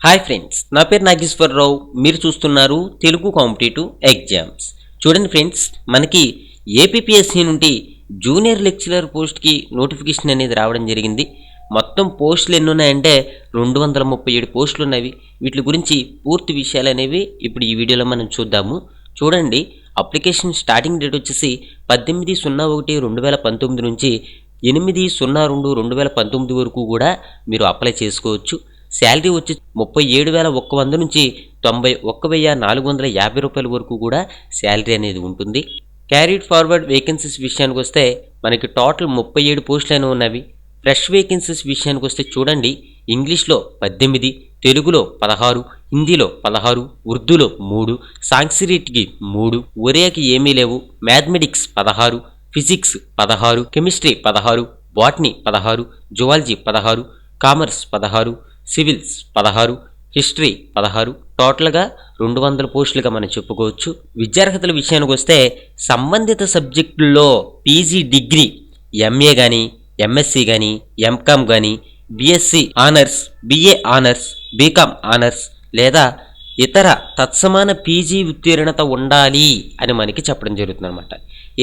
Hi friends, నా పేరు నాగేశ్వరరావు. మీరు చూస్తున్నారు తెలుగు కాంపిటేటివ్ ఎగ్జామ్స్. చూడండి ఫ్రెండ్స్, మనకి ఏపీపీఎస్సీ నుండి జూనియర్ లెక్చరర్ పోస్ట్కి నోటిఫికేషన్ అనేది రావడం జరిగింది. మొత్తం పోస్టులు ఎన్ని ఉన్నాయంటే 237 పోస్టులు ఉన్నవి. వీటి గురించి పూర్తి విషయాలు అనేవి ఇప్పుడు ఈ వీడియోలో మనం చూద్దాము. చూడండి, అప్లికేషన్ స్టార్టింగ్ డేట్ వచ్చేసి 18/01/2019 నుంచి 8/02/2019 వరకు కూడా మీరు అప్లై చేసుకోవచ్చు. శాలరీ వచ్చి 37,100 నుంచి 91,450 రూపాయల వరకు కూడా శాలరీ అనేది ఉంటుంది. క్యారీడ్ ఫార్వర్డ్ వేకెన్సీస్ విషయానికి వస్తే మనకి టోటల్ 37 పోస్టులు ఉన్నవి. ఫ్రెష్ వేకెన్సీస్ విషయానికి వస్తే చూడండి, ఇంగ్లీష్లో 18, తెలుగులో 16, హిందీలో 16, ఉర్దూలో 3, సాంస్క్రిట్కి 3, ఒరియాకి ఏమీ లేవు, mathematics 16, physics 16, chemistry 16, botany 16, zoology 16, commerce 16, civils 16, history 16, టోటల్గా 200 పోస్టులుగా మనం చెప్పుకోవచ్చు. విద్యార్హతల విషయానికి వస్తే సంబంధిత సబ్జెక్టుల్లో పీజీ డిగ్రీ, ఎంఏ కానీ, ఎంఎస్సి కానీ, ఎంకామ్ కానీ, BSc honours, BA honours, BCom honours లేదా ఇతర తత్సమాన పీజీ ఉత్తీర్ణత ఉండాలి అని మనకి చెప్పడం జరుగుతుంది అనమాట.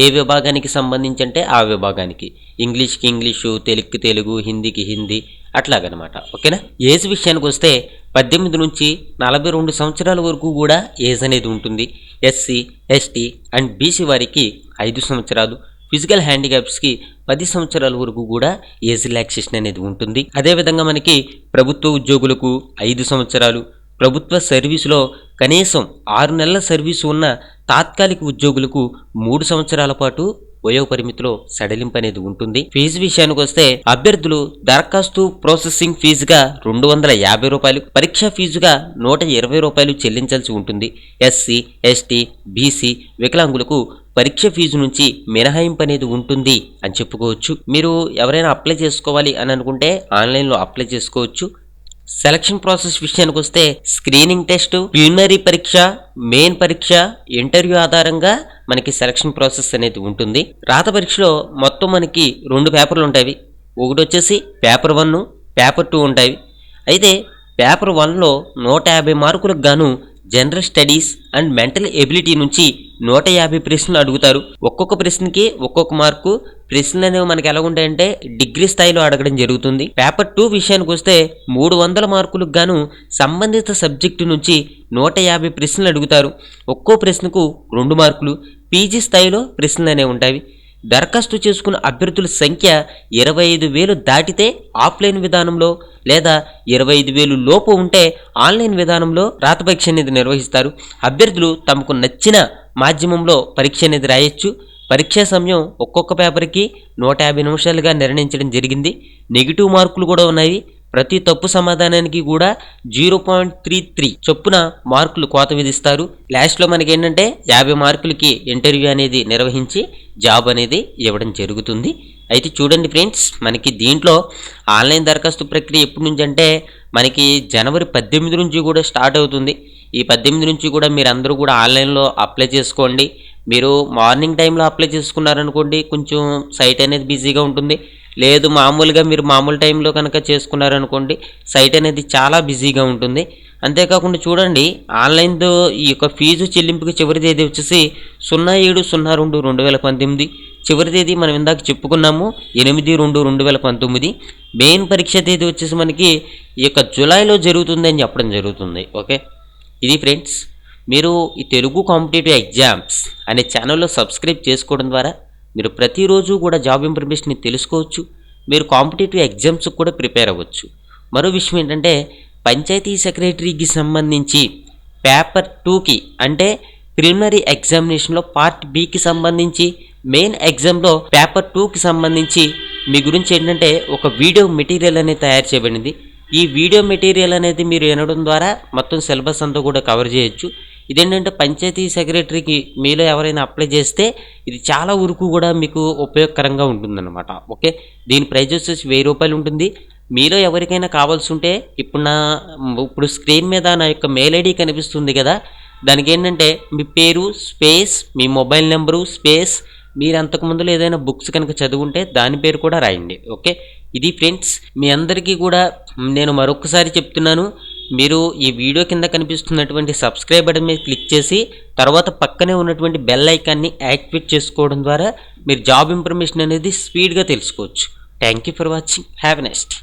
ఏ విభాగానికి సంబంధించి అంటే ఆ విభాగానికి, ఇంగ్లీష్కి ఇంగ్లీషు, తెలుగుకి తెలుగు, హిందీకి హిందీ, అట్లాగనమాట. ఓకేనా. ఏజ్ విషయానికి వస్తే 18 నుంచి 42 సంవత్సరాల వరకు కూడా ఏజ్ అనేది ఉంటుంది. ఎస్సీ, ఎస్టీ అండ్ బీసీ వారికి 5 సంవత్సరాలు, ఫిజికల్ హ్యాండిక్యాప్స్కి 10 సంవత్సరాల వరకు కూడా ఏజ్ రిలాక్సేషన్ అనేది ఉంటుంది. అదేవిధంగా మనకి ప్రభుత్వ ఉద్యోగులకు 5 సంవత్సరాలు, ప్రభుత్వ సర్వీసులో కనీసం 6 నెలల సర్వీసు ఉన్న తాత్కాలిక ఉద్యోగులకు 3 సంవత్సరాల పాటు వయో పరిమితిలో సడలింపు అనేది ఉంటుంది. ఫీజు విషయానికి వస్తే అభ్యర్థులు దరఖాస్తు ప్రాసెసింగ్ ఫీజుగా 250 రూపాయలు, పరీక్షా ఫీజుగా 120 రూపాయలు చెల్లించాల్సి ఉంటుంది. ఎస్సీ, ఎస్టీ, బీసీ, వికలాంగులకు పరీక్ష ఫీజు నుంచి మినహాయింపు అనేది ఉంటుంది అని చెప్పుకోవచ్చు. మీరు ఎవరైనా అప్లై చేసుకోవాలి అని అనుకుంటే ఆన్లైన్లో అప్లై చేసుకోవచ్చు. సెలక్షన్ ప్రాసెస్ విషయానికి వస్తే స్క్రీనింగ్ టెస్ట్, ప్రిలిమినరీ పరీక్ష, మెయిన్ పరీక్ష, ఇంటర్వ్యూ ఆధారంగా మనకి సెలక్షన్ ప్రాసెస్ అనేది ఉంటుంది. రాత పరీక్షలో మొత్తం మనకి 2 పేపర్లు ఉంటాయి. ఒకటి వచ్చేసి పేపర్ 1, పేపర్ 2 ఉంటాయి. అయితే పేపర్ 1లో 150 మార్కులకు గాను general studies and mental ability నుంచి 150 ప్రశ్నలు అడుగుతారు. ఒక్కొక్క ప్రశ్నకి ఒక్కొక్క మార్కు. ప్రశ్నలు అనేవి మనకి ఎలా ఉంటాయంటే డిగ్రీ స్థాయిలో అడగడం జరుగుతుంది. పేపర్ 2 విషయానికి వస్తే 300 మార్కులకు గాను సంబంధిత సబ్జెక్టు నుంచి 150 ప్రశ్నలు అడుగుతారు. ఒక్కో ప్రశ్నకు 2 మార్కులు. పీజీ స్థాయిలో ప్రశ్నలు అనేవి ఉంటాయి. దరఖాస్తు చేసుకున్న అభ్యర్థుల సంఖ్య 25,000 దాటితే ఆఫ్లైన్ విధానంలో లేదా 25,000 లోపు ఉంటే ఆన్లైన్ విధానంలో రాత పరీక్ష అనేది నిర్వహిస్తారు. అభ్యర్థులు తమకు నచ్చిన మాధ్యమంలో పరీక్ష అనేది రాయొచ్చు. పరీక్షా సమయం ఒక్కొక్క పేపర్కి 150 నిమిషాలుగా నిర్ణయించడం జరిగింది. నెగిటివ్ మార్కులు కూడా ఉన్నాయి. ప్రతి తప్పు సమాధానానికి కూడా 0.33 చొప్పున మార్కులు కోత విధిస్తారు. లాస్ట్లో మనకి ఏంటంటే 50 మార్కులకి ఇంటర్వ్యూ అనేది నిర్వహించి జాబ్ అనేది ఇవ్వడం జరుగుతుంది. అయితే చూడండి ఫ్రెండ్స్, మనకి దీంట్లో ఆన్లైన్ దరఖాస్తు ప్రక్రియ ఎప్పటి నుంచి అంటే మనకి జనవరి 18 నుంచి కూడా స్టార్ట్ అవుతుంది. ఈ 18 నుంచి కూడా మీరు అందరూ కూడా ఆన్లైన్లో అప్లై చేసుకోండి. మీరు మార్నింగ్ టైంలో అప్లై చేసుకున్నారనుకోండి, కొంచెం సైట్ అనేది బిజీగా ఉంటుంది. లేదు మామూలుగా మీరు మామూలు టైంలో కనుక చేసుకున్నారనుకోండి, సైట్ అనేది చాలా బిజీగా ఉంటుంది. అంతేకాకుండా చూడండి, ఆన్లైన్తో ఈ యొక్క ఫీజు చెల్లింపుకి చివరి తేదీ వచ్చేసి 07/02/2019. చివరి తేదీ మనం ఇందాక చెప్పుకున్నాము 8/2/2019. మెయిన్ పరీక్ష తేదీ వచ్చేసి మనకి ఈ యొక్క జూలైలో జరుగుతుంది అని చెప్పడం జరుగుతుంది. ఓకే, ఇది ఫ్రెండ్స్. మీరు ఈ తెలుగు కాంపిటేటివ్ ఎగ్జామ్స్ అనే ఛానల్లో సబ్స్క్రైబ్ చేసుకోవడం ద్వారా మీరు ప్రతిరోజు కూడా జాబ్ ఇన్ఫర్మేషన్ని తెలుసుకోవచ్చు. మీరు కాంపిటేటివ్ ఎగ్జామ్స్కి కూడా ప్రిపేర్ అవ్వచ్చు. మరో విషయం ఏంటంటే పంచాయతీ సెక్రటరీకి సంబంధించి పేపర్ 2కి అంటే ప్రిలిమినరీ ఎగ్జామినేషన్లో పార్ట్ బికి సంబంధించి, మెయిన్ ఎగ్జామ్లో పేపర్ 2కి సంబంధించి మీ గురించి ఏంటంటే ఒక వీడియో మెటీరియల్ అనేది తయారు చేయబడింది. ఈ వీడియో మెటీరియల్ అనేది మీరు వినడం ద్వారా మొత్తం సిలబస్ అంతా కూడా కవర్ చేయొచ్చు. ఇదేంటంటే పంచాయతీ సెక్రటరీకి మీలో ఎవరైనా అప్లై చేస్తే ఇది చాలా వరకు కూడా మీకు ఉపయోగకరంగా ఉంటుందన్నమాట. ఓకే, దీని ప్రైజ్ వచ్చేసి 1000 రూపాయలు ఉంటుంది. మీలో ఎవరికైనా కావాల్సి ఉంటే ఇప్పుడు స్క్రీన్ మీద నా యొక్క మెయిల్ ఐడి కనిపిస్తుంది కదా, దానికి ఏంటంటే మీ పేరు స్పేస్, మీ మొబైల్ నెంబరు స్పేస్, మీరు అంతకుముందులో ఏదైనా బుక్స్ కనుక చదువుంటే దాని పేరు కూడా రాయండి. ఓకే, ఇది ఫ్రెండ్స్. మీ అందరికీ కూడా నేను మరొకసారి చెప్తున్నాను, మీరు ఈ వీడియో కింద కనిపిస్తున్నటువంటి సబ్స్క్రైబ్ బటన్ మీద క్లిక్ చేసి తర్వాత పక్కనే ఉన్నటువంటి బెల్ ఐకాన్ని యాక్టివేట్ చేసుకోవడం ద్వారా మీరు జాబ్ ఇన్ఫర్మేషన్ అనేది స్పీడ్గా తెలుసుకోవచ్చు. Thank you for watching. Have a nice day.